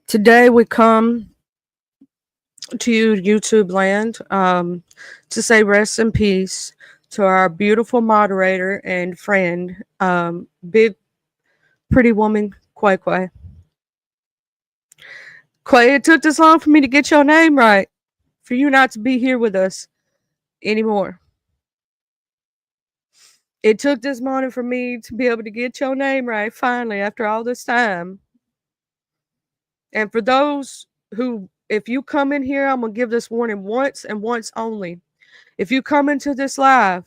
Today we come to you, YouTube land, to say rest in peace to our beautiful moderator and friend, big pretty woman, Quay Quay. Quay, it took this long for me to get your name right, for you not to be here with us anymore. It took this morning for me to be able to get your name right, finally, after all this time. And for those who, if you come in here, I'm going to give this warning once and once only. If you come into this live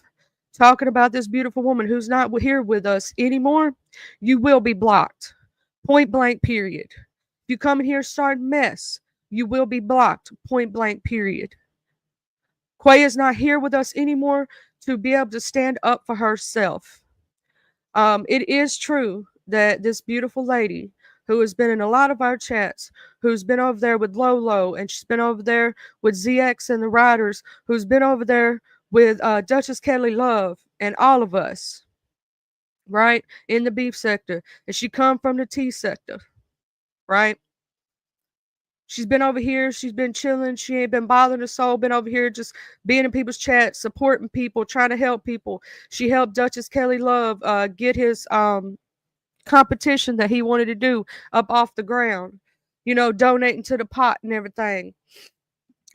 talking about this beautiful woman who's not here with us anymore, you will be blocked. Point blank, period. If you come in here starting mess, you will be blocked. Point blank, period. Quay is not here with us anymore to be able to stand up for herself. It is true that this beautiful lady who has been in a lot of our chats, who's been over there with Lolo, and she's been over there with ZX and the Riders, who's been over there with Duchess Kelly Love and all of us, right, in the beef sector. And she come from the tea sector, right? She's been over here. She's been chilling. She ain't been bothering her soul. Been over here just being in people's chats, supporting people, trying to help people. She helped Duchess Kelly Love get his competition that he wanted to do up off the ground. You know, donating to the pot and everything,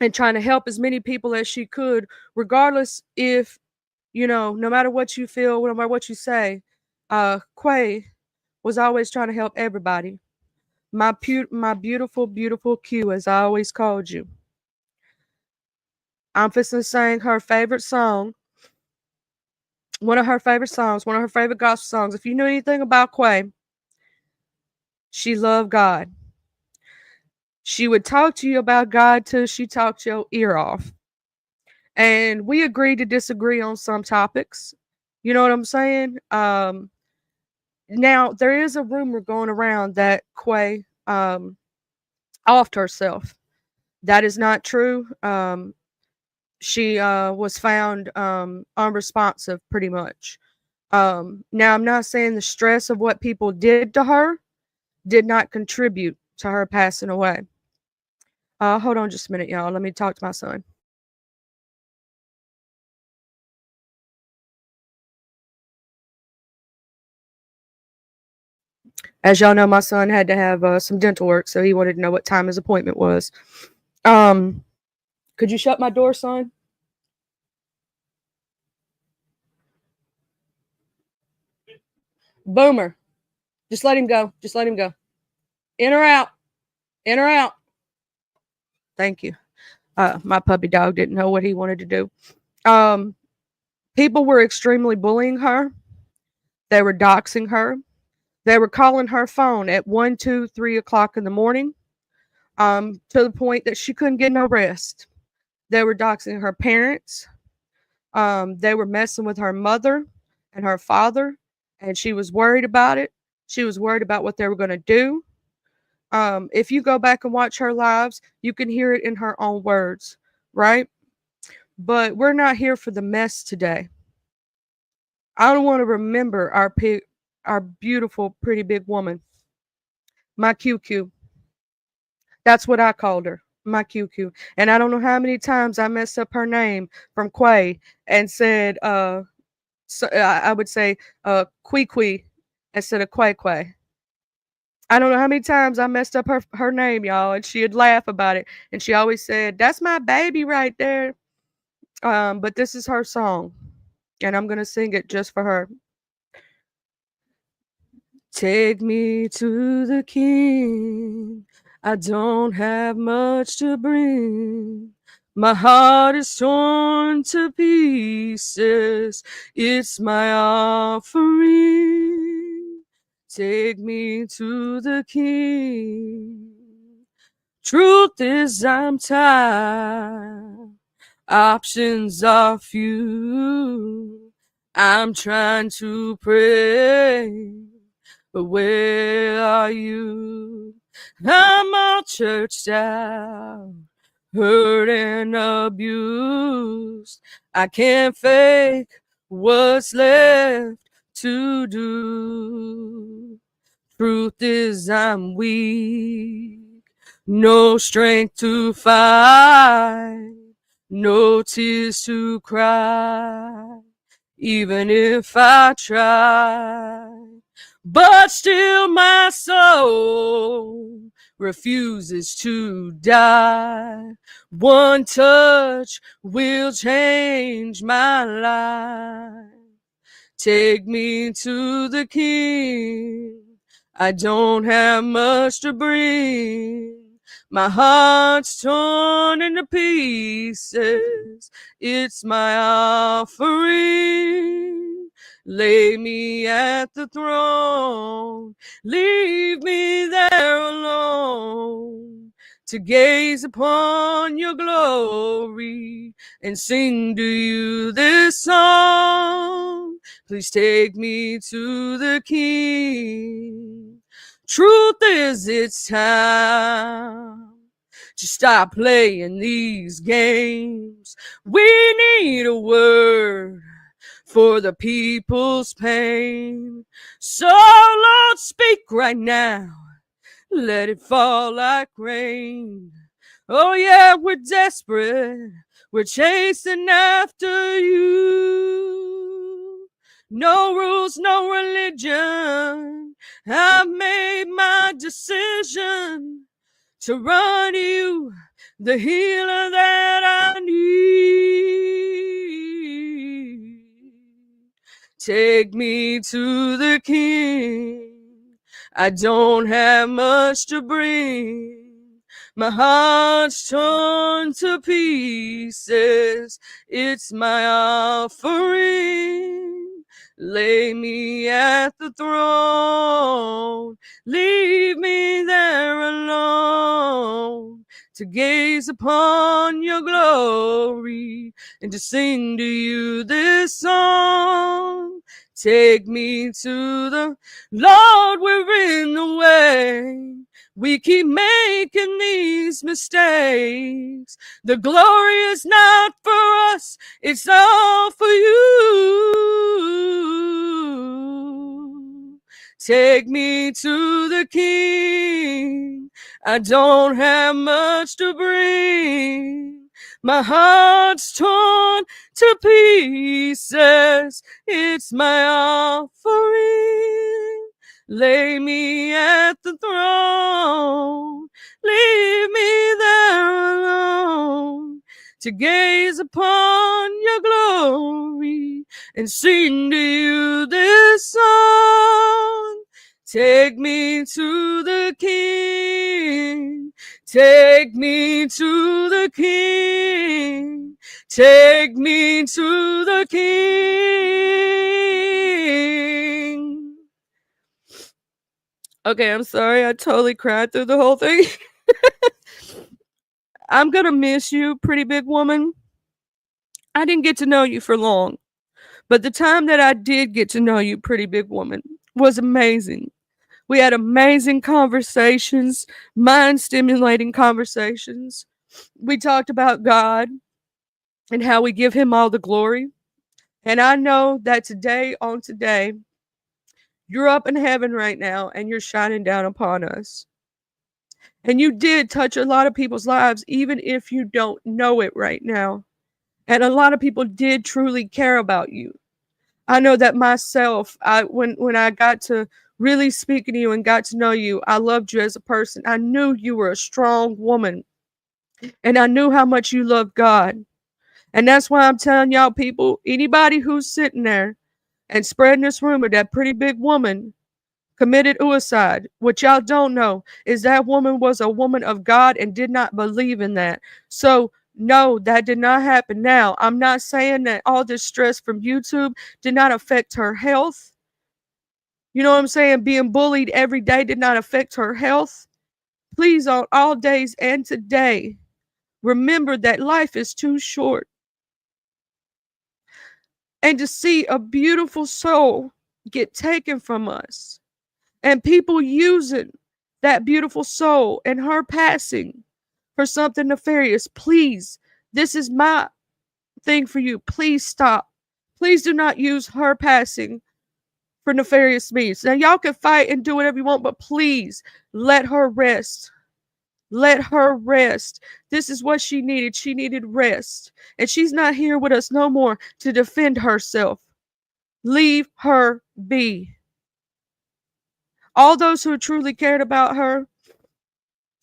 and trying to help as many people as she could, regardless if, you know, no matter what you feel, no matter what you say. Quay was always trying to help everybody. My beautiful, beautiful Q, as I always called you. I'm fixing to sing her favorite song, one of her favorite songs, one of her favorite gospel songs. If you know anything about Quay, she loved God. She would talk to you about God till she talked your ear off. And we agreed to disagree on some topics. You know what I'm saying? Now, there is a rumor going around that Quay offed herself. That is not true. She was found unresponsive pretty much. Now, I'm not saying the stress of what people did to her did not contribute to her passing away. Hold on just a minute, y'all. Let me talk to my son. As y'all know, my son had to have some dental work, so he wanted to know what time his appointment was. Could you shut my door, son? Boomer. Just let him go. Just let him go. In or out? In or out? Thank you. My puppy dog didn't know what he wanted to do. People were extremely bullying her. They were doxing her. They were calling her phone at 1, 2, 3 o'clock in the morning, to the point that she couldn't get no rest. They were doxing her parents. They were messing with her mother and her father, and she was worried about it. She was worried about what they were going to do. If you go back and watch her lives, you can hear it in her own words, right? But we're not here for the mess today. I don't want to remember our beautiful, pretty big woman, my QQ. That's what I called her, my QQ. And I don't know how many times I messed up her name from Quay and said, so, I would say Quee instead of Quay Quay. I don't know how many times I messed up her name, y'all, and she'd laugh about it. And she always said, "That's my baby right there." But this is her song, and I'm gonna sing it just for her. Take me to the King. I don't have much to bring. My heart is torn to pieces. It's my offering. Take me to the King. Truth is, I'm tired. Options are few. I'm trying to pray, but where are you? I'm all churched out, hurt and abused. I can't fake what's left to do. Truth is, I'm weak. No strength to fight, no tears to cry, even if I try. But still my soul refuses to die. One touch will change my life. Take me to the King. I don't have much to bring. My heart's torn into pieces. It's my offering. Lay me at the throne. Leave me there alone to gaze upon your glory and sing to you this song. Please take me to the King. Truth is, it's time to stop playing these games. We need a word for the people's pain. So, Lord, speak right now. Let it fall like rain. Oh yeah, we're desperate. We're chasing after you. No rules, no religion. I've made my decision to run to you, the healer that I need. Take me to the King. I don't have much to bring. My heart's torn to pieces. It's my offering. Lay me at the throne. Leave me there alone to gaze upon your glory and to sing to you this song. Take me to the Lord, we're in the way. We keep making these mistakes. The glory is not for us, it's all for you. Take me to the King. I don't have much to bring. My heart's torn to pieces. It's my offering. Lay me at the throne. Leave me there alone to gaze upon your glory and sing to you this song. Take me to the King. Take me to the King. Take me to the King. Okay, I'm sorry. I totally cried through the whole thing. I'm gonna miss you, pretty big woman. I didn't get to know you for long, but the time that I did get to know you, pretty big woman, was amazing. We had amazing conversations, mind-stimulating conversations. We talked about God and how we give him all the glory. And I know that today, you're up in heaven right now and you're shining down upon us. And you did touch a lot of people's lives, even if you don't know it right now. And a lot of people did truly care about you. I know that myself, when I got to really speak to you and got to know you, I loved you as a person. I knew you were a strong woman. And I knew how much you loved God. And that's why I'm telling y'all people, anybody who's sitting there and spreading this rumor that pretty big woman committed suicide, what y'all don't know is that woman was a woman of God and did not believe in that. So no, that did not happen. Now, I'm not saying that all this stress from YouTube did not affect her health. You know what I'm saying? Being bullied every day did not affect her health. Please, on all days and today, remember that life is too short. And to see a beautiful soul get taken from us and people using that beautiful soul and her passing for something nefarious, please, this is my thing for you. Please stop. Please do not use her passing for nefarious means. Now, y'all can fight and do whatever you want, but please let her rest. Let her rest. This is what she needed. She needed rest. And she's not here with us no more to defend herself. Leave her be. All those who truly cared about her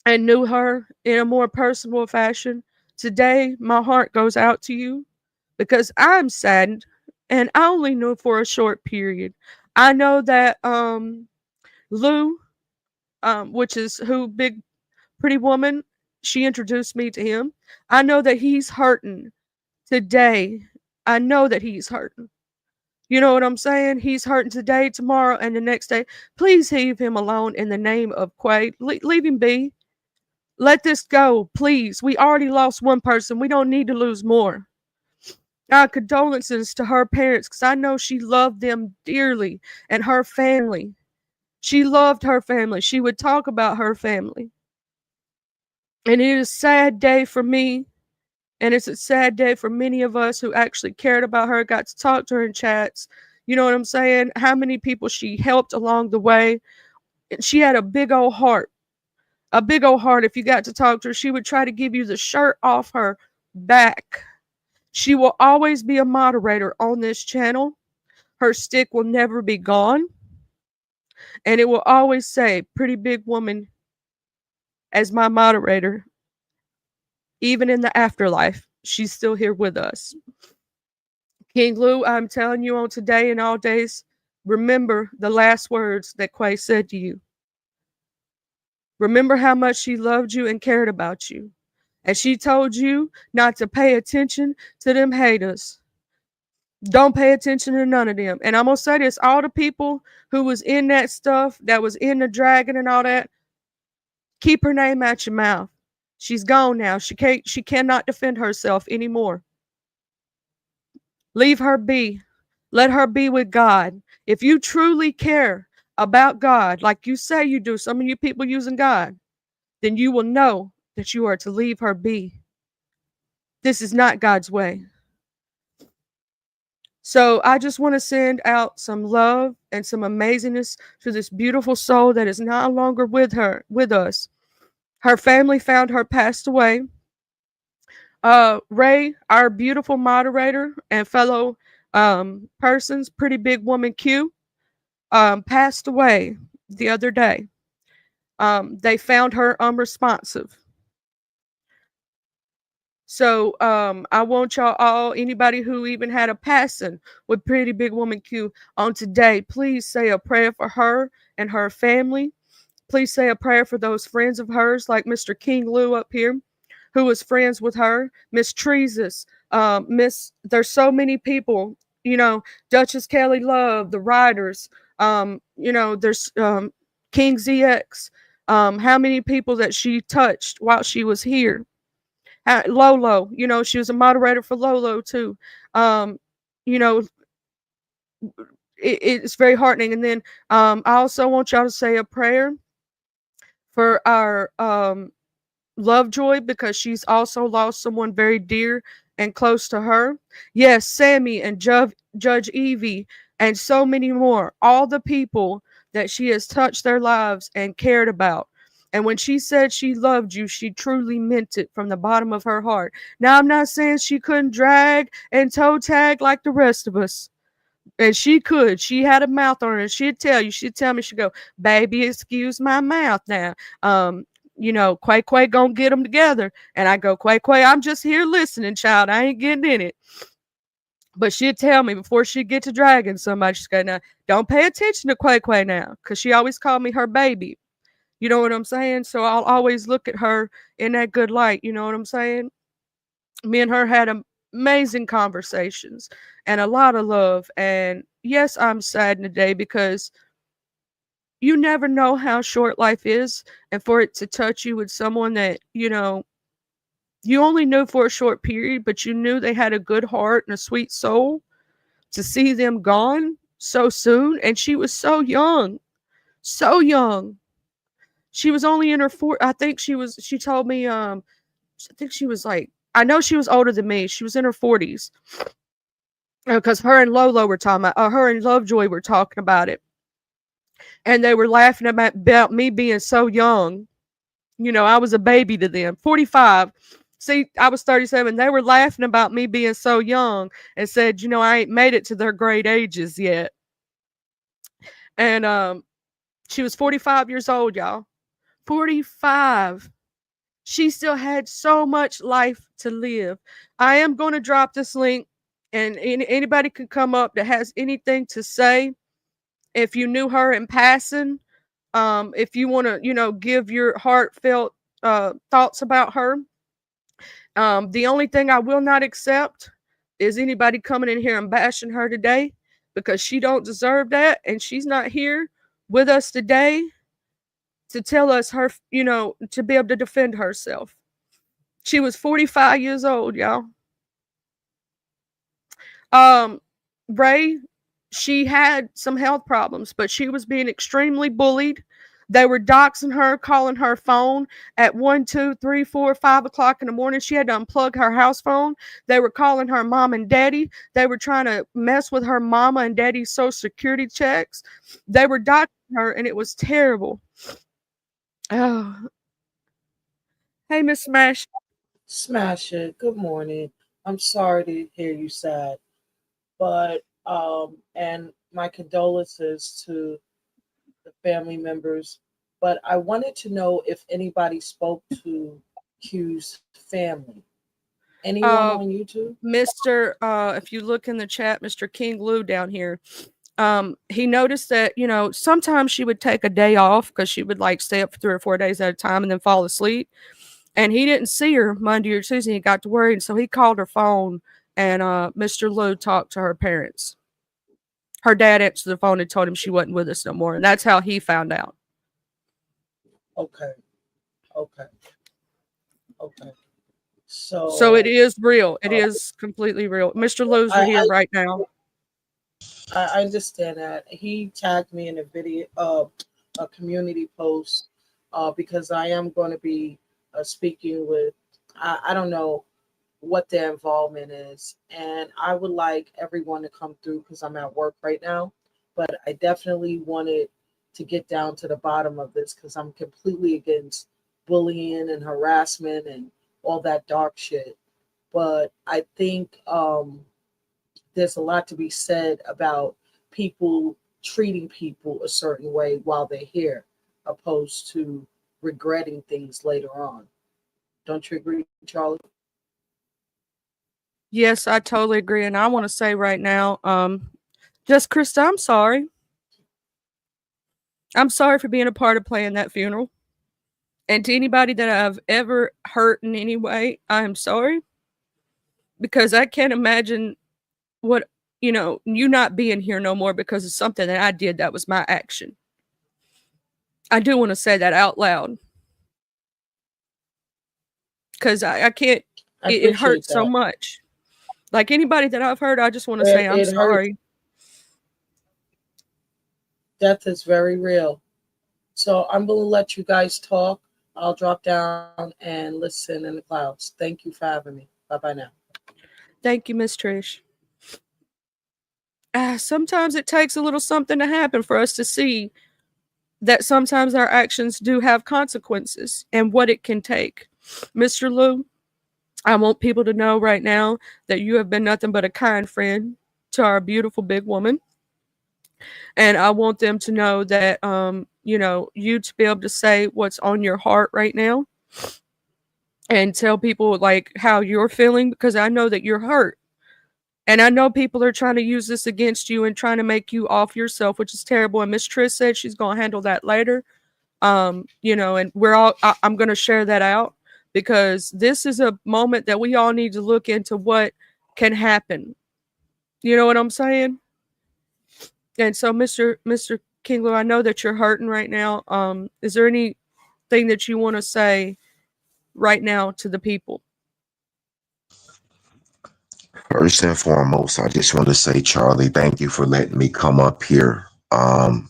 and knew her in a more personal fashion, today my heart goes out to you because I'm saddened and I only knew for a short period. I know that Lou, which is who Big Pretty Woman, she introduced me to him. I know that he's hurting today. I know that he's hurting. You know what I'm saying? He's hurting today, tomorrow, and the next day. Please leave him alone in the name of Quay. Leave him be. Let this go, please. We already lost one person. We don't need to lose more. Our condolences to her parents because I know she loved them dearly and her family. She loved her family. She would talk about her family. And it is a sad day for me. And it's a sad day for many of us who actually cared about her, got to talk to her in chats. You know what I'm saying? How many people she helped along the way. And she had a big old heart. A big old heart. If you got to talk to her, she would try to give you the shirt off her back. She will always be a moderator on this channel. Her stick will never be gone. And it will always say, Pretty Big Woman as my moderator. Even in the afterlife, she's still here with us. King Lou, I'm telling you on today and all days, remember the last words that Quay said to you. Remember how much she loved you and cared about you. And she told you not to pay attention to them haters. Don't pay attention to none of them. And I'm going to say this, all the people who was in that stuff, that was in the dragon and all that, keep her name out your mouth. She's gone now. She cannot defend herself anymore. Leave her be. Let her be with God. If you truly care about God, like you say you do, some of you people using God, then you will know that you are to leave her be. This is not God's way. So I just want to send out some love and some amazingness to this beautiful soul that is no longer with us. Her family found her passed away. Ray, our beautiful moderator and fellow persons, Pretty Big Woman Q, passed away the other day. They found her unresponsive. So I want y'all all, anybody who even had a passing with Pretty Big Woman Q on today, please say a prayer for her and her family. Please say a prayer for those friends of hers, like Mr. King Lou up here, who was friends with her, Miss Treesus, there's so many people, you know, Duchess Kelly Love, the writers, there's King ZX, how many people that she touched while she was here. Lolo, she was a moderator for Lolo too. You know, it's very heartening. And then I also want y'all to say a prayer for our Lovejoy, because she's also lost someone very dear and close to her. Yes, Sammy and Judge Evie and so many more. All the people that she has touched their lives and cared about. And when she said she loved you, she truly meant it from the bottom of her heart. Now, I'm not saying she couldn't drag and toe tag like the rest of us. And she could. She had a mouth on her, and she'd tell you. She'd tell me, she'd go, "Baby, excuse my mouth now. Quay gonna get them together." And I go, Quay, I'm just here listening, child. I ain't getting in it. But she'd tell me before she'd get to dragging somebody, she'd go, "Now, don't pay attention to Quay now," because she always called me her baby. You know what I'm saying? So I'll always look at her in that good light. You know what I'm saying? Me and her had amazing conversations and a lot of love. And yes, I'm sad today because you never know how short life is, and for it to touch you with someone that, you only knew for a short period, but you knew they had a good heart and a sweet soul, to see them gone so soon. And she was so young, so young. She was only in her I think she told me, I think she was like, I know she was older than me. She was in her 40s. Because her and Lolo were talking about, her and Lovejoy were talking about it. And they were laughing about me being so young. You know, I was a baby to them. 45. See, I was 37. They were laughing about me being so young and said, you know, I ain't made it to their great ages yet. And she was 45 years old, y'all. 45. She still had so much life to live. I am going to drop this link, and anybody can come up that has anything to say. If you knew her in passing, if you want to, you know, give your heartfelt thoughts about her. The only thing I will not accept is anybody coming in here and bashing her today, because she don't deserve that, and she's not here with us today to tell us her, you know, to be able to defend herself. She was 45 years old, y'all. Um, Ray, she had some health problems, but she was being extremely bullied. They were doxing her, calling her phone at 1, 2, 3, 4, 5 o'clock in the morning. She had to unplug her house phone. They were calling her mom and daddy. They were trying to mess with her mama and daddy's social security checks. They were doxing her, and it was terrible. Oh, hey, Miss Smash. Smash it. Good morning. I'm sorry to hear you sad, but and my condolences to the family members. But I wanted to know if anybody spoke to Q's family. Anyone Uh, on YouTube? Mr. If you look in the chat, Mr. King Lou down here, he noticed that, you know, sometimes she would take a day off because she would like stay up for 3 or 4 days at a time and then fall asleep. And he didn't see her Monday or Tuesday. He got to worried, so he called her phone, and Mr. Lou talked to her parents. Her dad answered the phone and told him she wasn't with us no more, and that's how he found out. Okay. Okay. Okay. So it So is real. It uh, is completely real. Mr. Lou's I, here right now. I understand that. He tagged me in a video, a community post, because I am going to be speaking with. I don't know what their involvement is, and I would like everyone to come through because I'm at work right now. But I definitely wanted to get down to the bottom of this because I'm completely against bullying and harassment and all that dark shit. But I think there's a lot to be said about people treating people a certain way while they're here, opposed to regretting things later on. Don't you agree, Charlie? Yes, I totally agree, and I want to say right now, just Krista, I'm sorry. I'm sorry for being a part of playing that funeral. And to anybody that I've ever hurt in any way, I am sorry, because I can't imagine what, you know, you not being here no more because of something that I did that was my action. I do want to say that out loud because I can't, I it appreciate hurts so that. much. Like anybody that I've hurt, I just want to say I'm It hurts. sorry. Death is very real. So I'm going to let you guys talk. I'll drop down and listen in the clouds. Thank you for having me. Bye bye now. Thank you, Miss Trish. Sometimes it takes a little something to happen for us to see that sometimes our actions do have consequences and what it can take. Mr. Lou, I want people to know right now that you have been nothing but a kind friend to our beautiful big woman. And I want them to know that, you know, you to be able to say what's on your heart right now and tell people like how you're feeling, because I know that you're hurt. And I know people are trying to use this against you and trying to make you off yourself, which is terrible. And Miss Trish said she's going to handle that later. You know, and I'm going to share that out because this is a moment that we all need to look into what can happen. You know what I'm saying? And so, Mr. Kingler, I know that you're hurting right now. Is there anything that you want to say right now to the people? First and foremost, I just want to say, Charlie, thank you for letting me come up here. The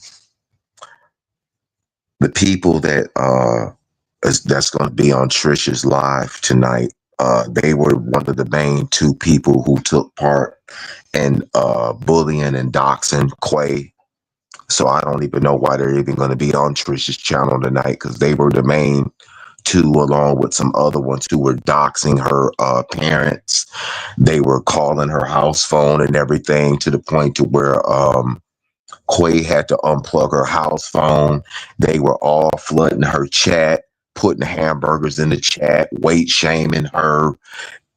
people that that's going to be on Trisha's live tonight, they were one of the main two people who took part in bullying and doxing Quay. So I don't even know why they're even going to be on Trisha's channel tonight because they were the main too, along with some other ones who were doxing her parents. They were calling her house phone and everything, to the point to where Quay had to unplug her house phone. They were all flooding her chat, putting hamburgers in the chat, weight shaming her.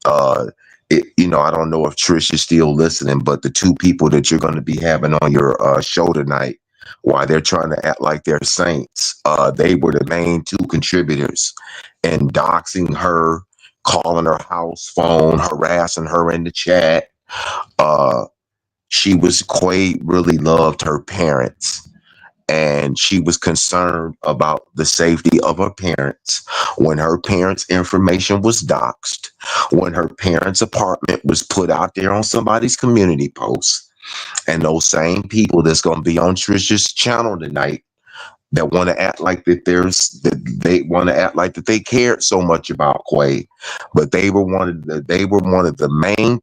Uh, I don't know if Trish is still listening, but the two people that you're going to be having on your show tonight, while they're trying to act like they're saints, they were the main two contributors, and doxing her, calling her house phone, harassing her in the chat. Quay really loved her parents, and she was concerned about the safety of her parents when her parents' information was doxed, when her parents' apartment was put out there on somebody's community post. And those same people that's going to be on Trisha's channel tonight that want to act like they want to act like that they cared so much about Quay, but they were one of the main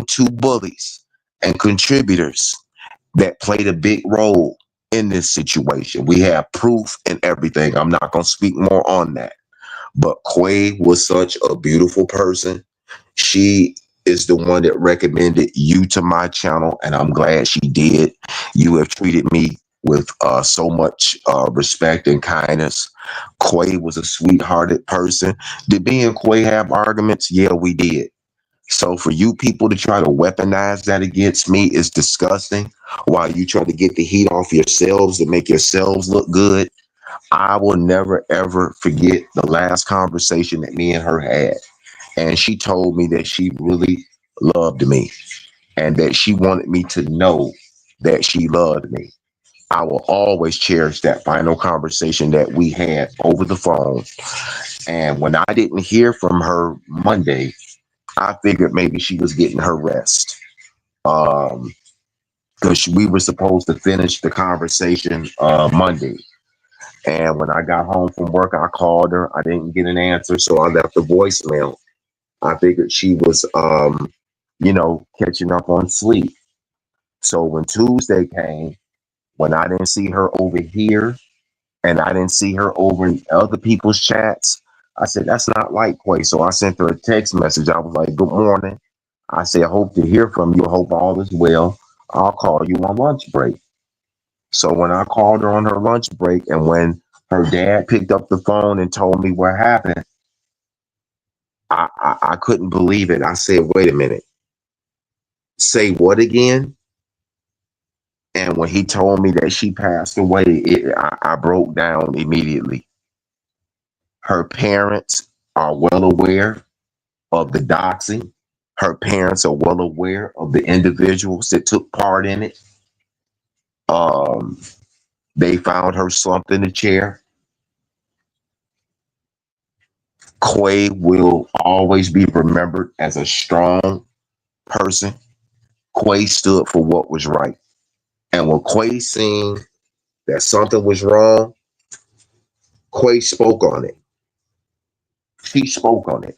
two bullies and contributors that played a big role in this situation. We have proof and everything. I'm not going to speak more on that. But Quay was such a beautiful person. She is the one that recommended you to my channel, and I'm glad she did. You have treated me with so much respect and kindness. Quay was a sweethearted person. Did me and Quay have arguments? Yeah, we did. So for you people to try to weaponize that against me is disgusting, while you try to get the heat off yourselves to make yourselves look good. I will never, ever forget the last conversation that me and her had. And she told me that she really loved me and that she wanted me to know that she loved me. I will always cherish that final conversation that we had over the phone. And when I didn't hear from her Monday, I figured maybe she was getting her rest. Because we were supposed to finish the conversation Monday. And when I got home from work, I called her. I didn't get an answer, so I left a voicemail. I figured she was, catching up on sleep. So when Tuesday came, when I didn't see her over here and I didn't see her over in other people's chats, I said, that's not like Quay. So I sent her a text message. I was like, good morning. I said, hope to hear from you. Hope all is well. I'll call you on lunch break. So when I called her on her lunch break, and when her dad picked up the phone and told me what happened, I couldn't believe it. I said, wait a minute. Say what again? And when he told me that she passed away, I broke down immediately. Her parents are well aware of the doxing. Her parents are well aware of the individuals that took part in it. They found her slumped in a chair. Quay will always be remembered as a strong person. Quay stood for what was right. And when Quay seen that something was wrong, Quay spoke on it. She spoke on it.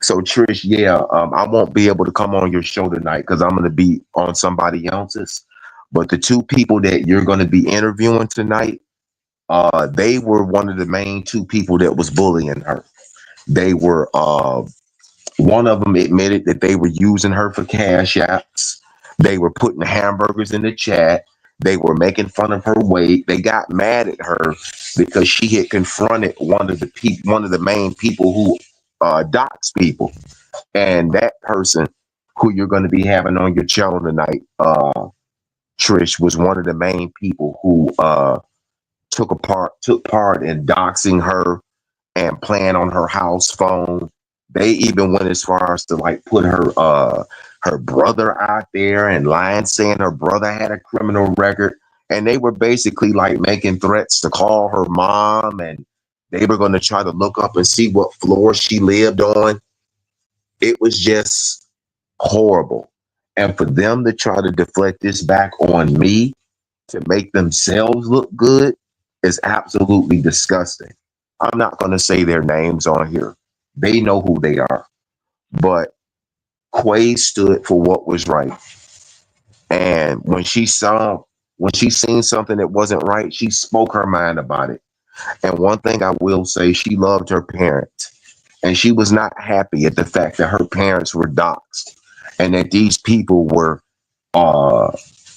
So Trish, yeah, I won't be able to come on your show tonight because I'm going to be on somebody else's. But the two people that you're going to be interviewing tonight, they were one of the main two people that was bullying her. They were, one of them admitted that they were using her for cash apps. They were putting hamburgers in the chat. They were making fun of her weight. They got mad at her because she had confronted one of the main people who dox people. And that person who you're going to be having on your channel tonight, Trish, was one of the main people who took part in doxing her and playing on her house phone. They even went as far as to like put her brother out there and lying, saying her brother had a criminal record. And they were basically like making threats to call her mom, and they were going to try to look up and see what floor she lived on. It was just horrible. And for them to try to deflect this back on me to make themselves look good is absolutely disgusting. I'm not going to say their names on here. They know who they are. But Quay stood for what was right. And when she seen something that wasn't right, she spoke her mind about it. And one thing I will say, she loved her parents. And she was not happy at the fact that her parents were doxxed and that these people were, uh,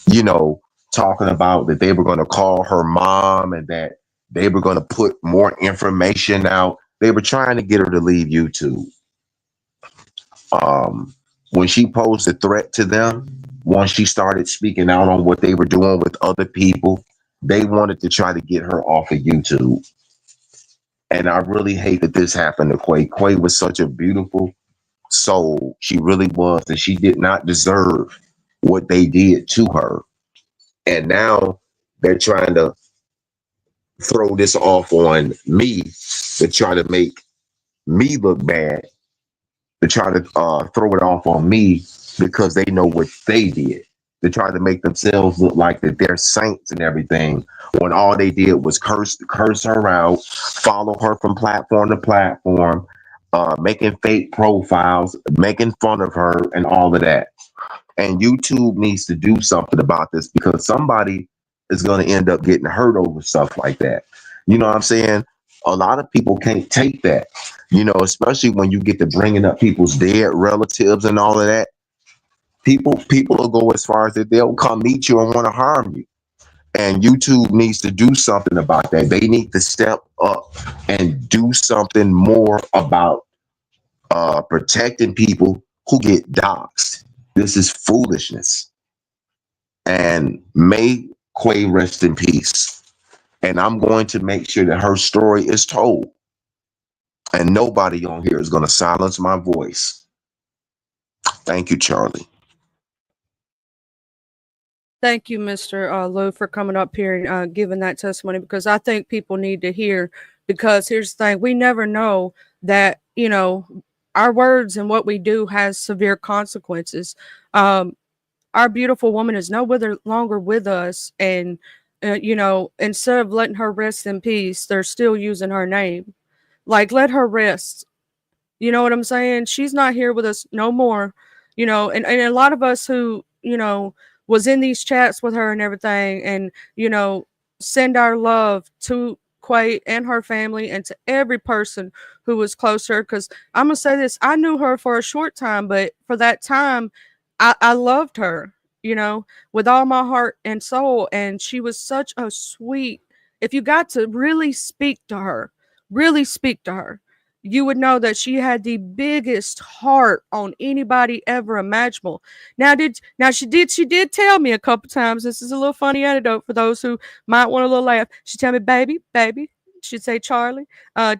you know, talking about that they were going to call her mom and that they were going to put more information out. They were trying to get her to leave YouTube. When she posed a threat to them, once she started speaking out on what they were doing with other people, they wanted to try to get her off of YouTube. And I really hate that this happened to Quay. Quay was such a beautiful soul. She really was. And she did not deserve what they did to her. And now they're trying to throw this off on me to try to make me look bad, to try to throw it off on me because they know what they did. To try to make themselves look like that they're saints and everything, when all they did was curse her out, follow her from platform to platform, making fake profiles, making fun of her, and all of that. And YouTube needs to do something about this because somebody is going to end up getting hurt over stuff like that. You know what I'm saying? A lot of people can't take that, especially when you get to bringing up people's dead relatives and all of that. People will go as far as that they'll come meet you and want to harm you. And YouTube needs to do something about that. They need to step up and do something more about protecting people who get doxxed. This is foolishness. And may Quay rest in peace. And I'm going to make sure that her story is told. And nobody on here is going to silence my voice. Thank you, Charlie. Thank you, Mr. Lou, for coming up here and giving that testimony, because I think people need to hear, because here's the thing, we never know that, our words and what we do has severe consequences. Our beautiful woman is no longer with us, and, instead of letting her rest in peace, they're still using her name. Like, let her rest. You know what I'm saying? She's not here with us no more. And a lot of us who, was in these chats with her and everything, and, send our love to Quay and her family and to every person who was close to her. Because I'm going to say this, I knew her for a short time, but for that time, I loved her, with all my heart and soul. And she was such a sweet, if you got to really speak to her, you would know that she had the biggest heart on anybody ever imaginable. She did tell me a couple times, this is a little funny anecdote for those who might want a little laugh. She'd tell me, baby, she'd say, Charlie,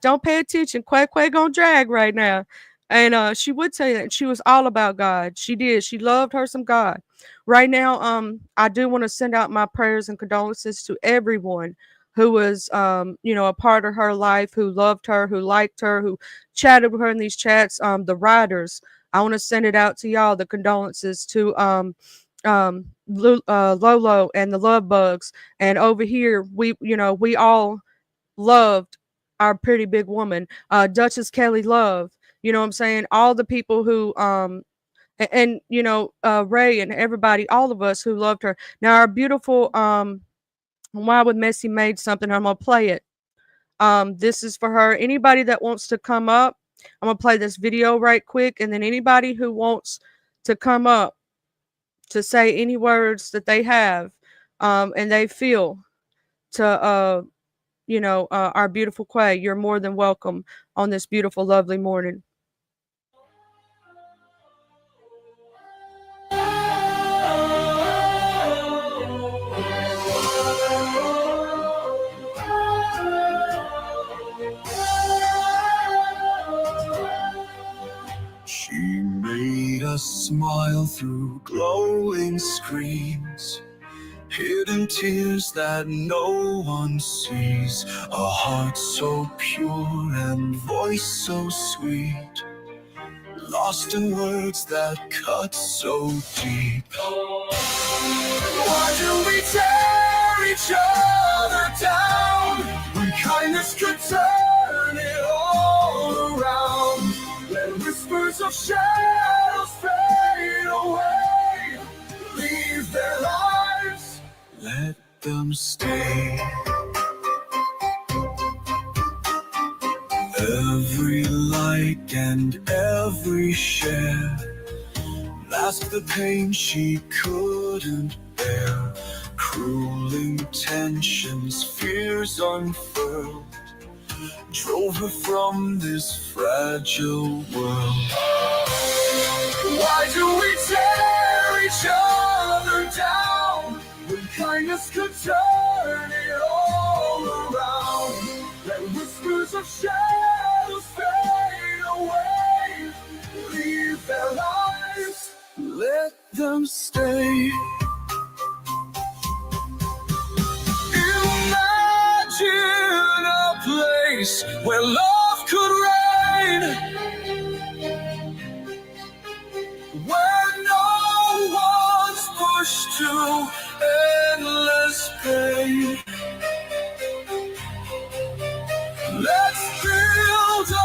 don't pay attention. Quay gonna drag right now. And she would say that. And she was all about God. She did. She loved her some God. Right now, I do want to send out my prayers and condolences to everyone who was, a part of her life, who loved her, who liked her, who chatted with her in these chats. The writers, I want to send it out to y'all. The condolences to Lolo and the Love Bugs. And over here, we all loved our pretty big woman, Duchess Kelly Love. You know what I'm saying? All the people who Ray and everybody, all of us who loved her. Now our beautiful Why Would Messi made something. I'm gonna play it. This is for her. Anybody that wants to come up, I'm gonna play this video right quick, and then anybody who wants to come up to say any words that they have, and they feel to our beautiful Quay, you're more than welcome on this beautiful, lovely morning. She made us smile through glowing screens, hidden tears that no one sees, a heart so pure and voice so sweet, lost in words that cut so deep. Why do we tear each other down when kindness could turn it all around? Let whispers of shadows fade away, leave their lives, let them stay. and every share. Mask the pain she couldn't bear. Cruel intentions, fears unfurled, drove her from this fragile world. Why do we tear each other down when kindness could turn it all around? Let whispers of shadows fade away, leave their lives, let them stay. Imagine a place where love could reign, where no one's pushed to endless pain. Let's build a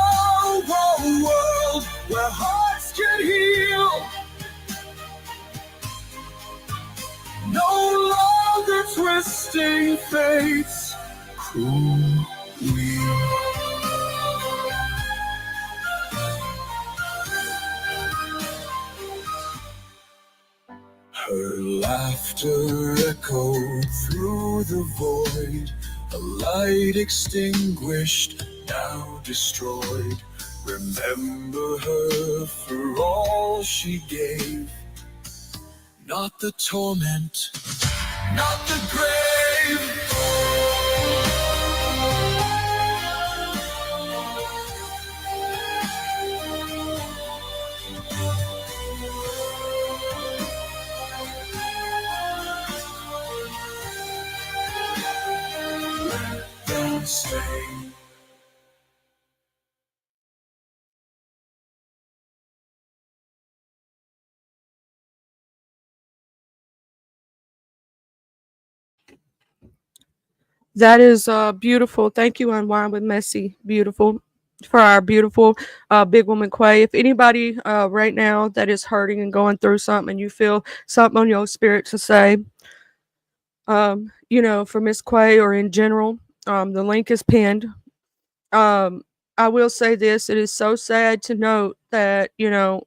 world where hearts can heal, no longer twisting fate's cruel wheel. Her laughter echoed through the void, a light extinguished, now destroyed. Remember her for all she gave, not the torment, not the grave. Let them stay. That is beautiful. Thank you, Unwind with Messy. Beautiful. For our beautiful big woman Quay. If anybody right now that is hurting and going through something and you feel something on your spirit to say, for Miss Quay or in general, the link is pinned. I will say this, it is so sad to note that, a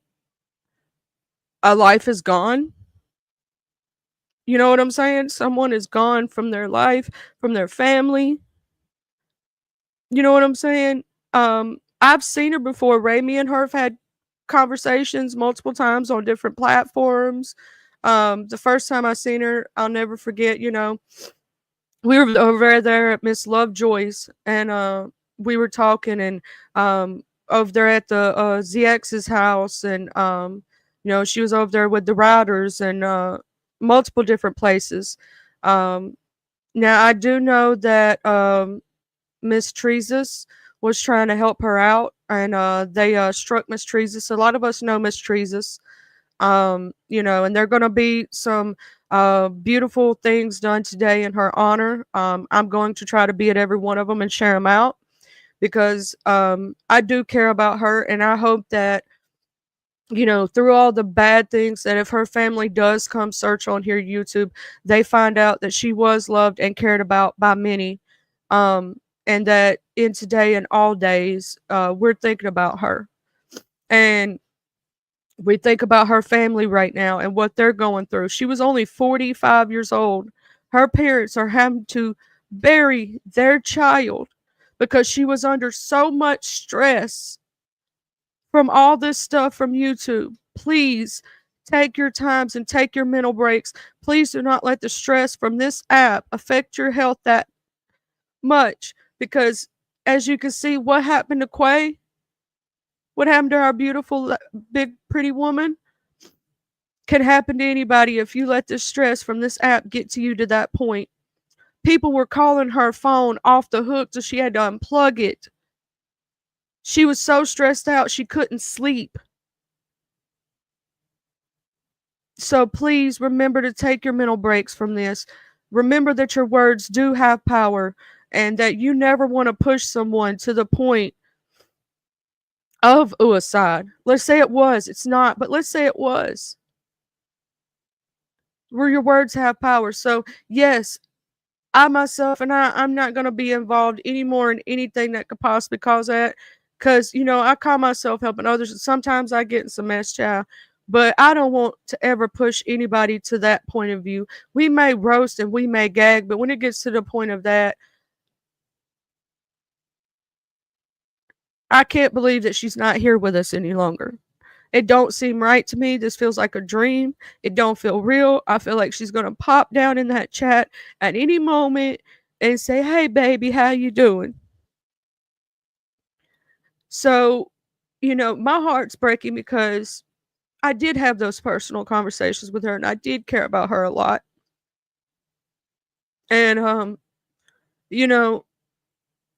life is gone. You know what I'm saying? Someone is gone from their life, from their family. You know what I'm saying? I've seen her before. Ray, me and her have had conversations multiple times on different platforms. The first time I seen her, I'll never forget, we were over there at Miss Lovejoy's and we were talking and over there at the ZX's house and she was over there with the Riders and multiple different places. Now I do know that Miss Treesus was trying to help her out, and they struck Miss Treesus. A lot of us know Miss Treesus, and there are going to be some beautiful things done today in her honor. I'm going to try to be at every one of them and share them out because I do care about her, and I hope that through all the bad things that if her family does come search on here YouTube, they find out that she was loved and cared about by many. And that in today and all days, we're thinking about her. And we think about her family right now and what they're going through. She was only 45 years old. Her parents are having to bury their child because she was under so much stress from all this stuff from YouTube. Please take your times and take your mental breaks. Please do not let the stress from this app affect your health that much because as you can see, what happened to Quay? What happened to our beautiful, big, pretty woman? Can happen to anybody if you let the stress from this app get to you to that point. People were calling her phone off the hook so she had to unplug it. She was so stressed out she couldn't sleep. So please remember to take your mental breaks from this. Remember that your words do have power and that you never want to push someone to the point of suicide. Let's say it was. It's not, but let's say it was. Where your words have power. So yes, I myself and I'm not going to be involved anymore in anything that could possibly cause that Because, I call myself helping others, and sometimes I get in some mess, child. But I don't want to ever push anybody to that point of view. We may roast and we may gag, but when it gets to the point of that, I can't believe that she's not here with us any longer. It don't seem right to me. This feels like a dream. It don't feel real. I feel like she's gonna pop down in that chat at any moment and say, "Hey, baby, how you doing?" So, my heart's breaking because I did have those personal conversations with her, and I did care about her a lot. And you know,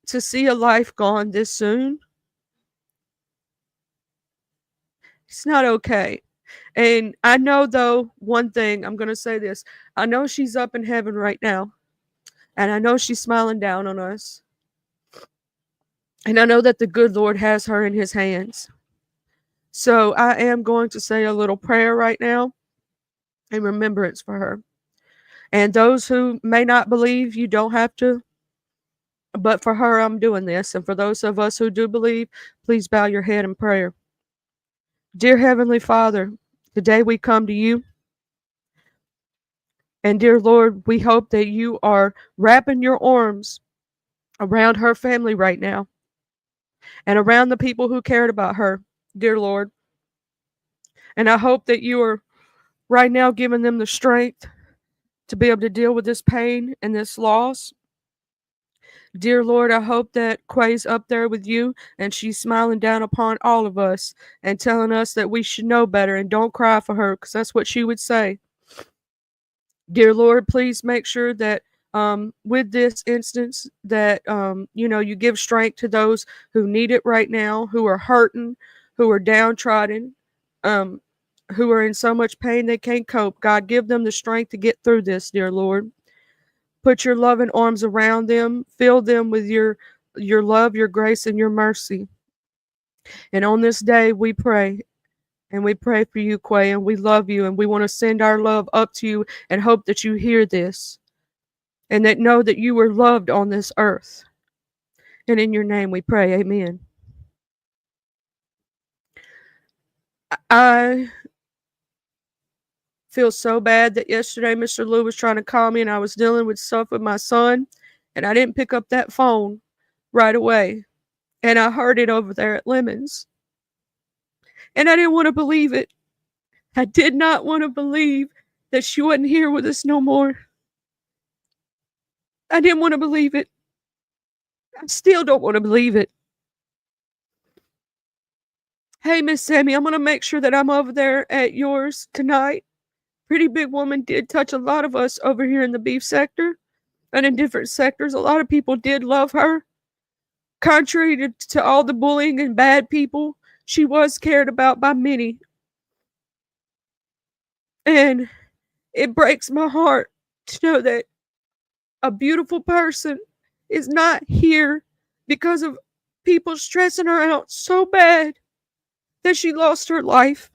to see a life gone this soon, it's not okay. And I know, though, one thing, I'm going to say this. I know she's up in heaven right now, and I know she's smiling down on us. And I know that the good Lord has her in his hands. So I am going to say a little prayer right now in remembrance for her. And those who may not believe, you don't have to. But for her, I'm doing this. And for those of us who do believe, please bow your head in prayer. Dear Heavenly Father, today we come to you. And dear Lord, we hope that you are wrapping your arms around her family right now and around the people who cared about her, dear Lord. And I hope that you are right now giving them the strength to be able to deal with this pain and this loss. Dear Lord, I hope that Quay's up there with you and she's smiling down upon all of us and telling us that we should know better and don't cry for her, because that's what she would say. Dear Lord, please make sure that with this instance that you give strength to those who need it right now, who are hurting, who are downtrodden, um, who are in so much pain they can't cope. God, give them the strength to get through this, dear Lord. Put your loving arms around them. Fill them with your love, your grace, and your mercy. And on this day, we pray. And we pray for you, Quay, and we love you, and we want to send our love up to you and hope that you hear this and that know that you were loved on this earth. And in your name we pray, amen. I feel so bad that yesterday Mr. Lou was trying to call me and I was dealing with stuff with my son, and I didn't pick up that phone right away. And I heard it over there at Lemons. And I didn't want to believe it. I did not want to believe that she wasn't here with us no more. I didn't want to believe it. I still don't want to believe it. Hey, Miss Sammy, I'm going to make sure that I'm over there at yours tonight. Pretty Big Woman did touch a lot of us over here in the beef sector and in different sectors. A lot of people did love her. Contrary to all the bullying and bad people, she was cared about by many. And it breaks my heart to know that a beautiful person is not here because of people stressing her out so bad that she lost her life.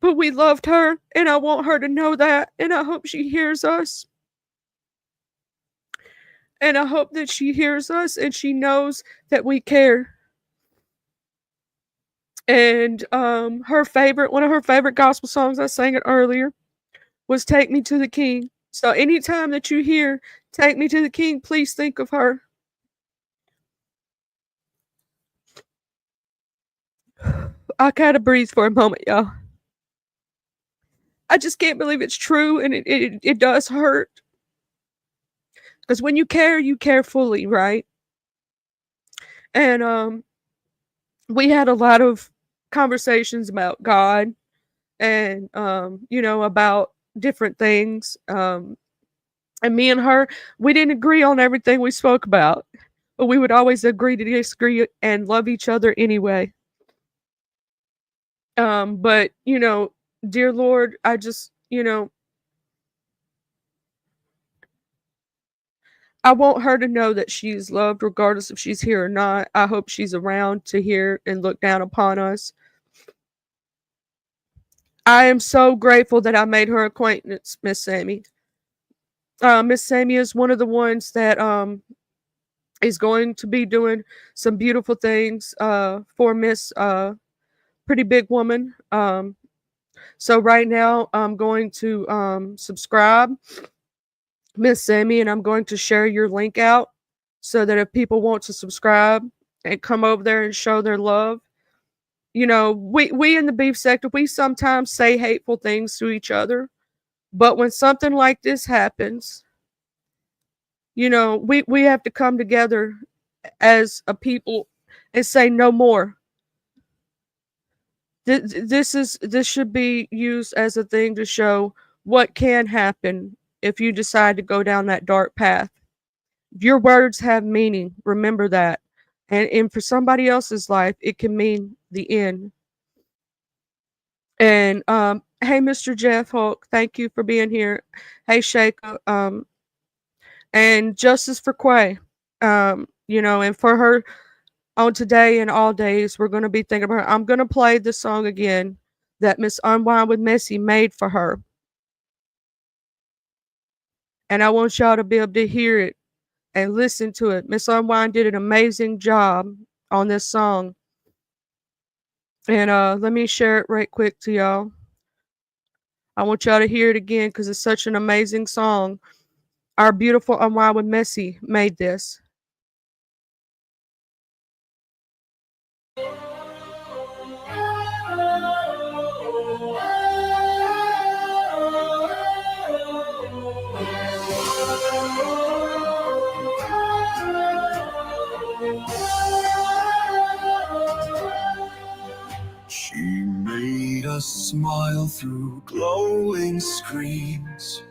But we loved her, and I want her to know that, and I hope she hears us. And I hope that she hears us and she knows that we care. And one of her favorite gospel songs, I sang it earlier, was Take Me to the King. So anytime that you hear Take Me to the King, please think of her. I gotta breathe for a moment, y'all. I just can't believe it's true, and it does hurt. Because when you care fully, right? And we had a lot of conversations about God and about different things. And me and her, we didn't agree on everything we spoke about, but we would always agree to disagree and love each other anyway. But dear Lord, I just I want her to know that she's loved regardless if she's here or not. I hope she's around to hear and look down upon us. I am so grateful that I made her acquaintance, Miss Sammy. Miss Sammy is one of the ones that He's going to be doing some beautiful things for Miss Pretty Big Woman. So right now I'm going to subscribe, Miss Sammy, and I'm going to share your link out so that if people want to subscribe and come over there and show their love, you know, we in the beef sector, we sometimes say hateful things to each other, but when something like this happens, you know, we have to come together as a people and say no more. This should be used as a thing to show what can happen if you decide to go down that dark path. Your words have meaning. Remember that. And for somebody else's life, it can mean the end. And hey, Mr. Jeff Hulk, thank you for being here. Hey, Sheikah, and justice for Quay. You know, and for her on today and all days, we're going to be thinking about her. I'm going to play the song again that Miss Unwind with Messy made for her. And I want y'all to be able to hear it and listen to it. Miss Unwind did an amazing job on this song. And let me share it right quick to y'all. I want y'all to hear it again because it's such an amazing song. Our beautiful Unwind with Messy made this. She made us smile through glowing screens,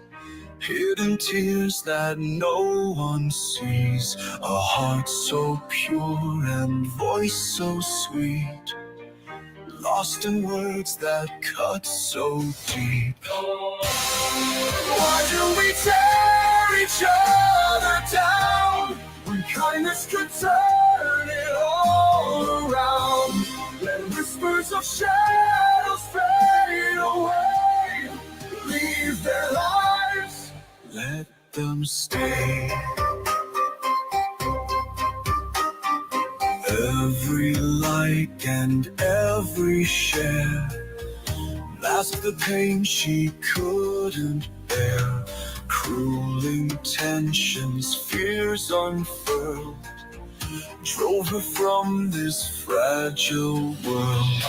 hidden tears that no one sees, a heart so pure and voice so sweet, lost in words that cut so deep. Why do we tear each other down when kindness could turn it all around? Let whispers of shadows fade away, leave their lives, let them stay. Every like and every share masked the pain she couldn't bear. Cruel intentions, fears unfurled, drove her from this fragile world.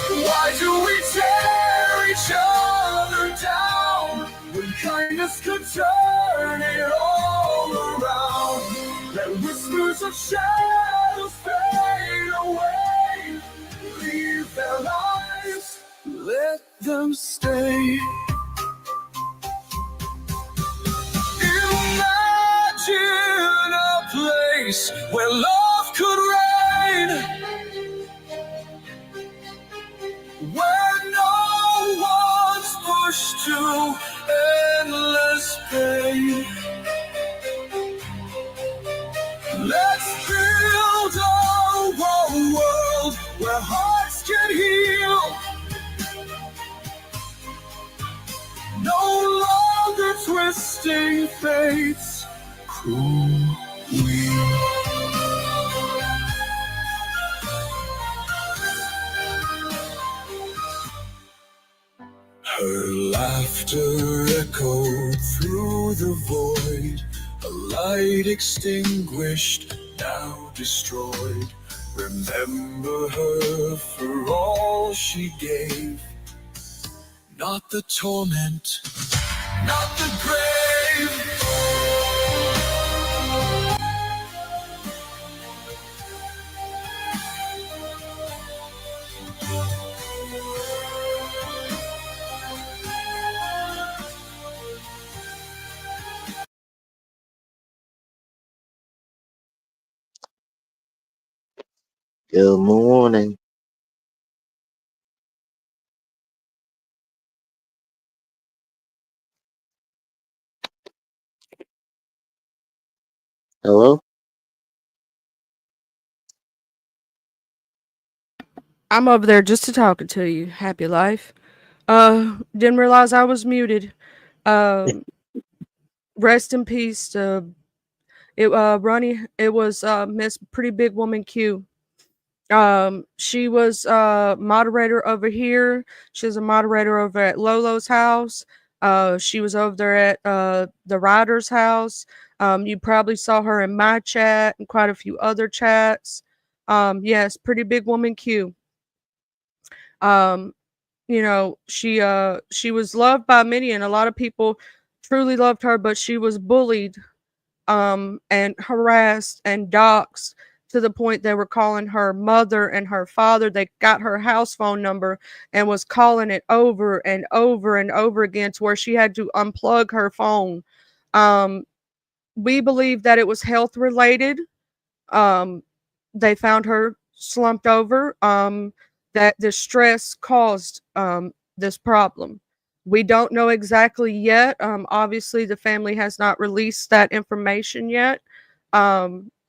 Why do we tear each other down when kindness could turn it all around? Let whispers of shadows fade away, leave their lives, let them stay. Imagine a place where love could reign, where no one's pushed to endless pain. Let's build a world where hearts can heal, no longer twisting fate's cruel wheel. Her laughter echoed through the void, a light extinguished, now destroyed. Remember her for all she gave, not the torment, not the grave. Good morning. Hello? I'm over there just to talking to you. Happy life. Didn't realize I was muted. Rest in peace to Ronnie, it was Miss Pretty Big Woman Q. She was moderator over here. She was a moderator over at Lolo's house. She was over there at the Ryder's house. You probably saw her in my chat and quite a few other chats. Yes, Pretty Big Woman Q. Um, you know, she was loved by many, and a lot of people truly loved her, but she was bullied and harassed and doxxed to the point they were calling her mother and her father. They got her house phone number and was calling it over and over and over again to where she had to unplug her phone. Um, we believe that it was health related. Um, they found her slumped over, that the stress caused this problem. We don't know exactly yet. Obviously, the family has not released that information yet.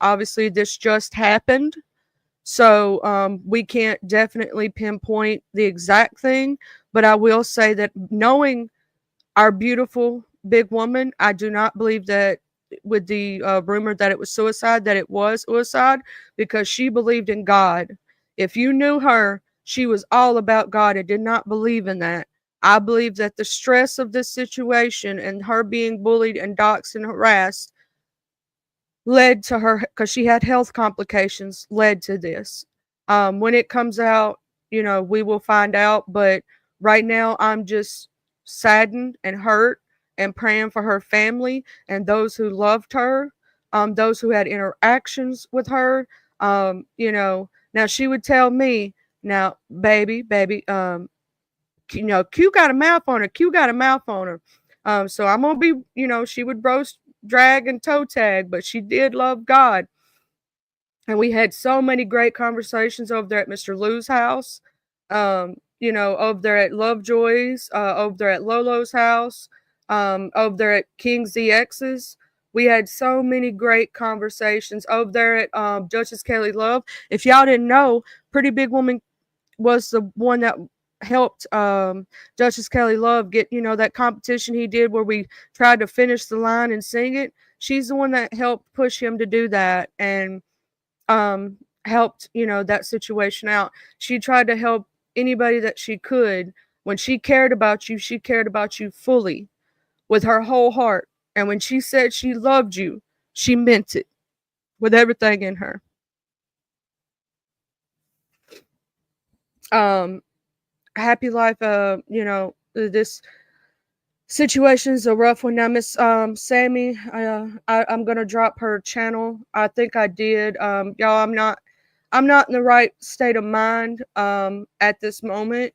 Obviously, this just happened. So we can't definitely pinpoint the exact thing. But I will say that knowing our beautiful big woman, I do not believe that with the rumor that it was suicide, that it was suicide because she believed in God. If you knew her, she was all about God and did not believe in that. I believe that the stress of this situation and her being bullied and doxxed and harassed led to her, because she had health complications, led to this. When it comes out, you know, we will find out. But right now, I'm just saddened and hurt and praying for her family and those who loved her, those who had interactions with her. You know, now she would tell me, now, baby, you know, Q got a mouth on her. Q got a mouth on her. So I'm gonna be, you know, she would roast, drag, and toe tag, but she did love God. And we had so many great conversations over there at Mr. Lou's house. You know, over there at Lovejoy's, over there at Lolo's house, over there at King ZX's. We had so many great conversations over there at Justice Kelly Love. If y'all didn't know, Pretty Big Woman was the one that helped Justice Kelly Love get, you know, that competition he did where we tried to finish the line and sing it. She's the one that helped push him to do that and helped, you know, that situation out. She tried to help anybody that she could. When she cared about you, she cared about you fully with her whole heart. And when she said she loved you, she meant it with everything in her. Happy life, you know, this situation's a rough one. Now, Miss Sammy, I'm gonna drop her channel. I think I did. Y'all, I'm not in the right state of mind at this moment.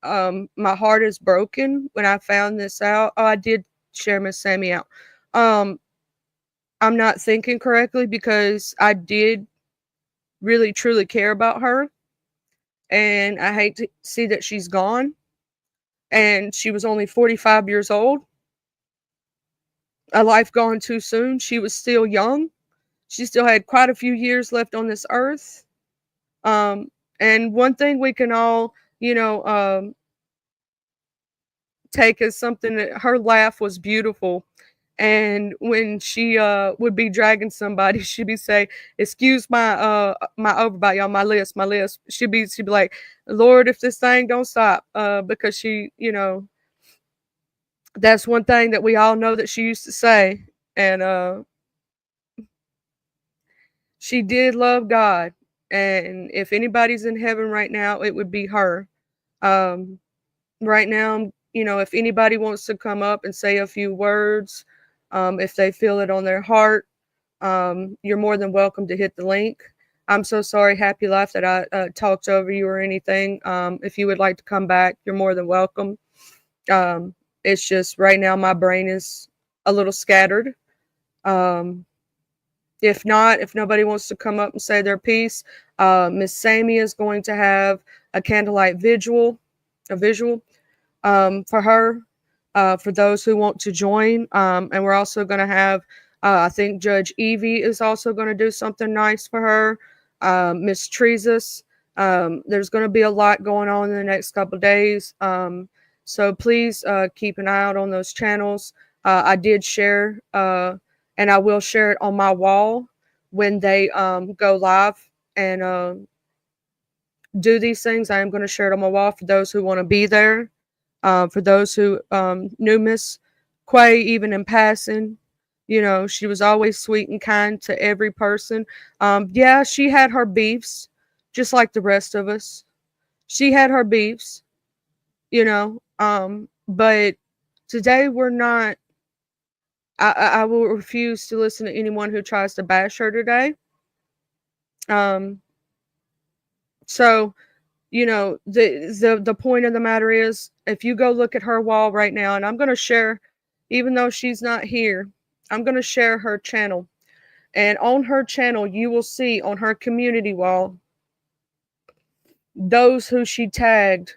My heart is broken when I found this out. Oh, I did share Miss Sammy out. I'm not thinking correctly because I did really truly care about her, and I hate to see that she's gone. And she was only 45 years old. A life gone too soon. She was still young. She still had quite a few years left on this earth. And one thing we can all, you know, take as something that her laugh was beautiful. And when she would be dragging somebody, she'd be say, "Excuse my overbite, y'all, my list." She'd be like, "Lord, if this thing don't stop," because she, you know, that's one thing that we all know that she used to say. And she did love God. And if anybody's in heaven right now, it would be her. Um, right now, you know, if anybody wants to come up and say a few words, if they feel it on their heart, you're more than welcome to hit the link. I'm so sorry, Happy Life, that I talked over you or anything. If you would like to come back, you're more than welcome. It's just right now my brain is a little scattered. If not, if nobody wants to come up and say their piece, Miss Sammy is going to have a candlelight a visual for her, for those who want to join. And we're also going to have, I think Judge Evie is also going to do something nice for her. Miss Treesus. There's going to be a lot going on in the next couple of days. So please keep an eye out on those channels. I did share and I will share it on my wall when they go live and do these things. I am going to share it on my wall for those who want to be there. For those who knew Miss Quay, even in passing, you know, she was always sweet and kind to every person. Yeah, she had her beefs, just like the rest of us. She had her beefs, you know, but today we're not. I will refuse to listen to anyone who tries to bash her today. Um, so you know, the point of the matter is, if you go look at her wall right now, and I'm going to share, even though she's not here, I'm going to share her channel, and on her channel you will see on her community wall those who she tagged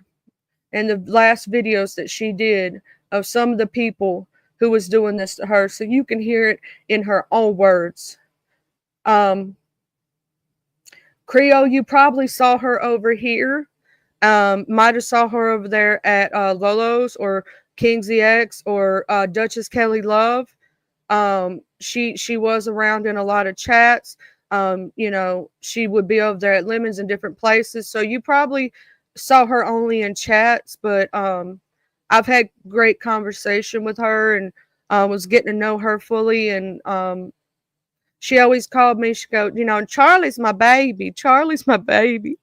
in the last videos that she did of some of the people who was doing this to her, so you can hear it in her own words. Creole, you probably saw her over here. Might have saw her over there at Lolo's or King's EX or Duchess Kelly Love. She was around in a lot of chats. You know, she would be over there at Lemons in different places. So you probably saw her only in chats, but I've had great conversation with her and was getting to know her fully. And she always called me. She go, you know, Charlie's my baby. Charlie's my baby.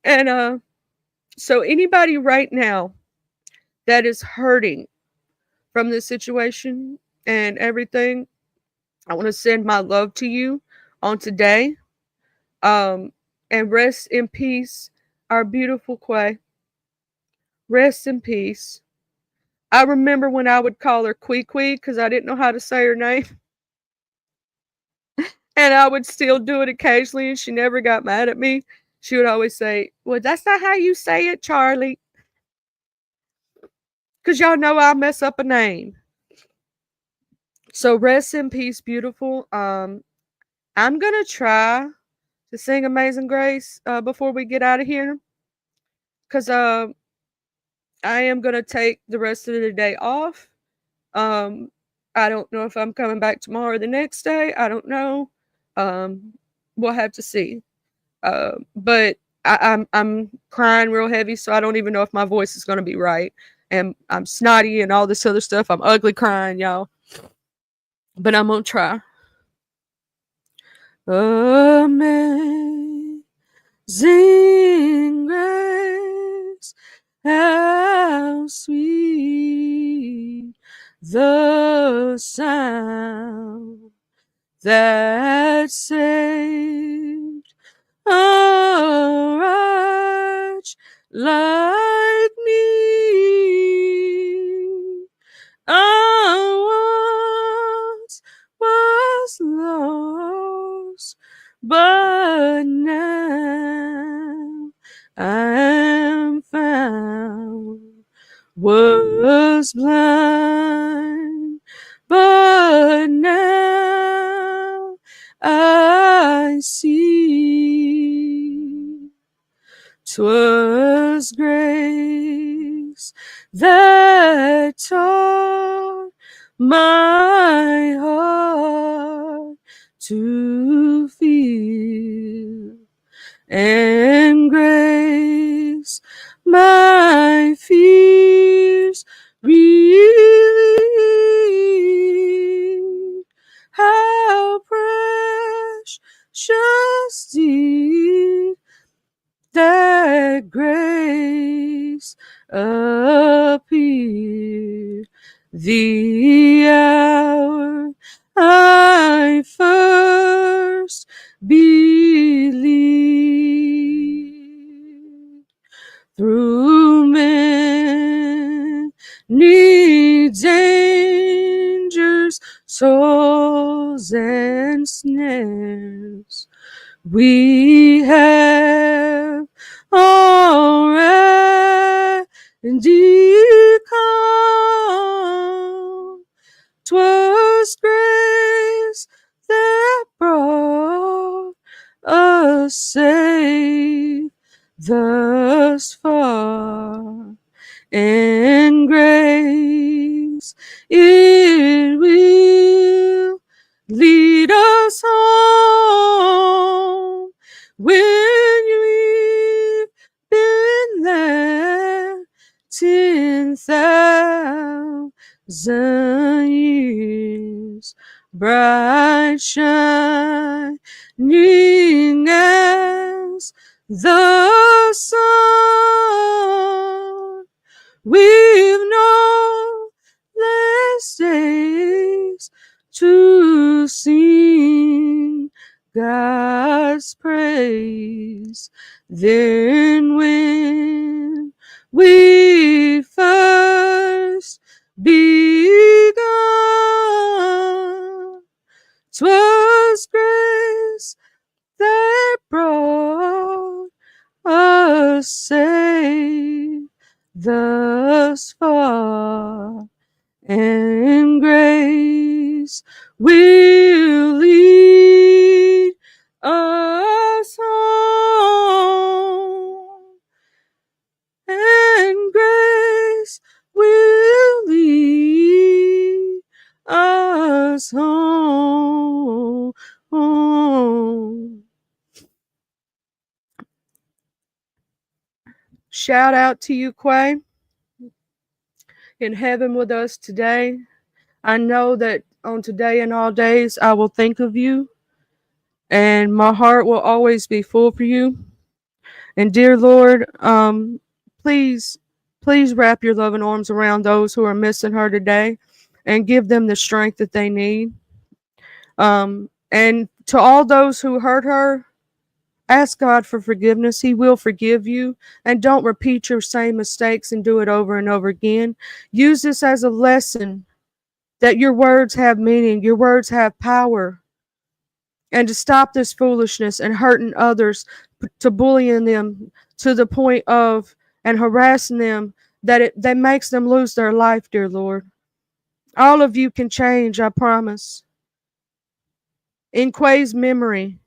And so anybody right now that is hurting from this situation and everything, I want to send my love to you on today. And rest in peace, our beautiful Quay. Rest in peace. I remember when I would call her Quee because I didn't know how to say her name. And I would still do it occasionally, and she never got mad at me. She would always say, well, that's not how you say it, Charlie. Because y'all know I mess up a name. So rest in peace, beautiful. I'm gonna try to sing Amazing Grace before we get out of here. Because I am gonna take the rest of the day off. I don't know if I'm coming back tomorrow or the next day. I don't know. We'll have to see. But I'm crying real heavy, so I don't even know if my voice is gonna be right. And I'm snotty and all this other stuff. I'm ugly crying, y'all. But I'm gonna try. Amazing grace, how sweet the sound that saved a wretch like me. I once was lost, but now I am found. Was blind, but now I see. 'Twas grace that taught my heart to feel, and grace my fears relieved. How precious did that grace appear, the hour I first believed. Through many dangers, souls and snares, we have already come. 'Twas grace that brought us safe thus far, and grace cross. It will lead us home when we've been there 10,000 years, bright shining as the sun. We've no less days to sing God's praise than when we first begun. 'Twas grace that brought us safe thus far, and grace will lead us home, and grace will lead us home. Shout out to you, Quay, in heaven with us today. I know that on today and all days I will think of you, and my heart will always be full for you. And dear Lord, please wrap your loving arms around those who are missing her today and give them the strength that they need. And to all those who hurt her, ask God for forgiveness. He will forgive you. And don't repeat your same mistakes and do it over and over again. Use this as a lesson that your words have meaning, your words have power. And to stop this foolishness and hurting others, to bullying them to the point of and harassing them that makes them lose their life, dear Lord. All of you can change, I promise. In Quay's memory,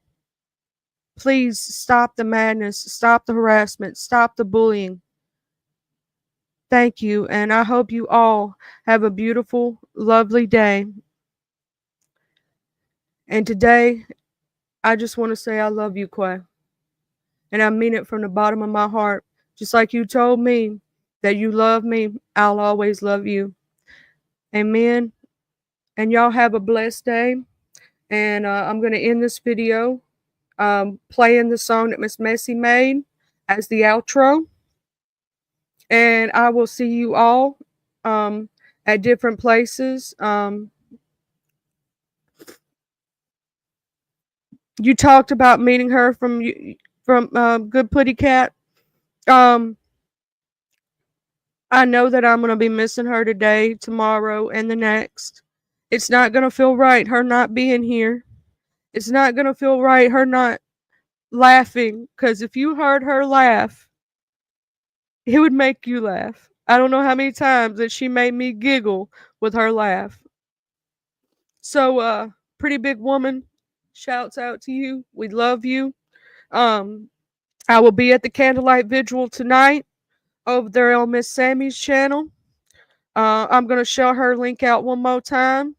please stop the madness, stop the harassment, stop the bullying. Thank you, and I hope you all have a beautiful, lovely day. And today, I just want to say I love you, Quay. And I mean it from the bottom of my heart. Just like you told me that you love me, I'll always love you. Amen. And y'all have a blessed day. And I'm going to end this video playing the song that Miss Messi made as the outro. And I will see you all at different places. You talked about meeting her from Good Putty Cat. I know that I'm going to be missing her today, tomorrow, and the next. It's not going to feel right, her not being here. It's not going to feel right, her not laughing. Because if you heard her laugh, it would make you laugh. I don't know how many times that she made me giggle with her laugh. So, pretty big woman, shouts out to you. We love you. I will be at the candlelight vigil tonight over there on Miss Sammy's channel. I'm going to show her link out one more time.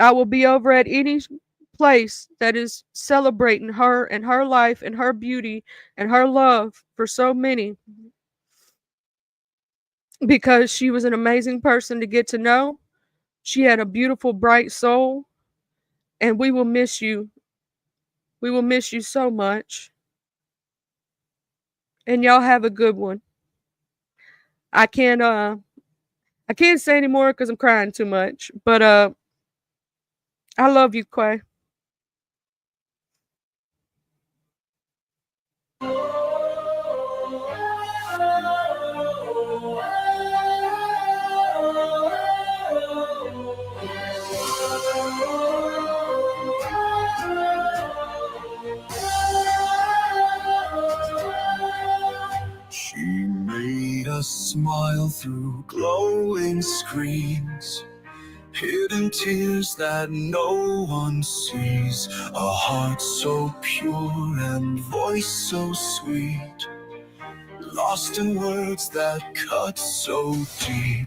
I will be over at any place that is celebrating her and her life and her beauty and her love for so many, because she was an amazing person to get to know. She had a beautiful, bright soul, and we will miss you. We will miss you so much. And y'all have a good one. I can't say anymore because I'm crying too much. But I love you, Quay. She made us smile through glowing screens, hidden tears that no one sees, a heart so pure and voice so sweet. lost in words that cut so deep.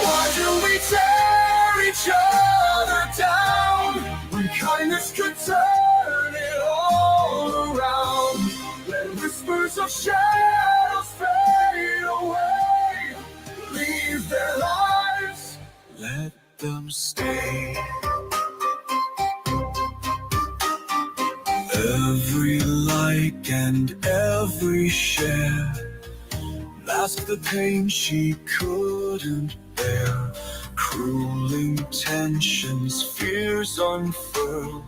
Why do we tear each other down when kindness could turn it all around? Let whispers of shadows fade away, leave their lives, let them stay. Every like and every share masked the pain she couldn't bear. Cruel intentions, fears unfurled,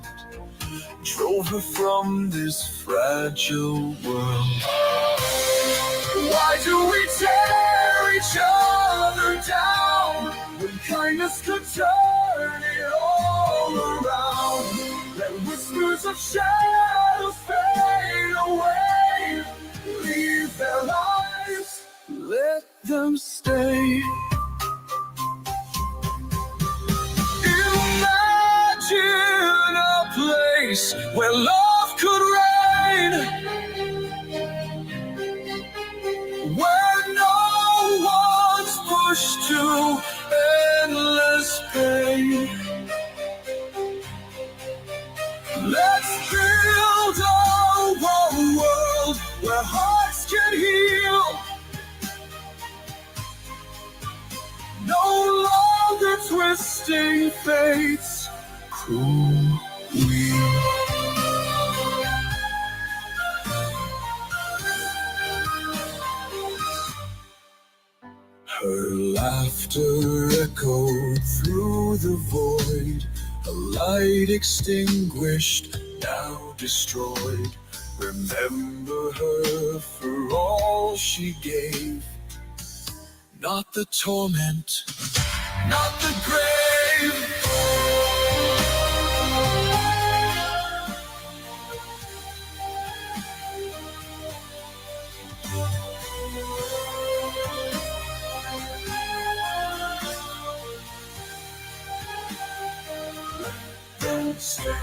drove her from this fragile world. Why do we tear each other down when kindness could turn it all around? Let whispers of shadows fade away, leave their lives, let them stay. Imagine a place where love could reign, where no one's pushed to endless pain. Let's build a world where hearts can heal, no longer twisting fate's cruel wheel. Her laughter echoed through the void, a light extinguished, now destroyed. Remember her for all she gave, not the torment, not the grave. Don't stay.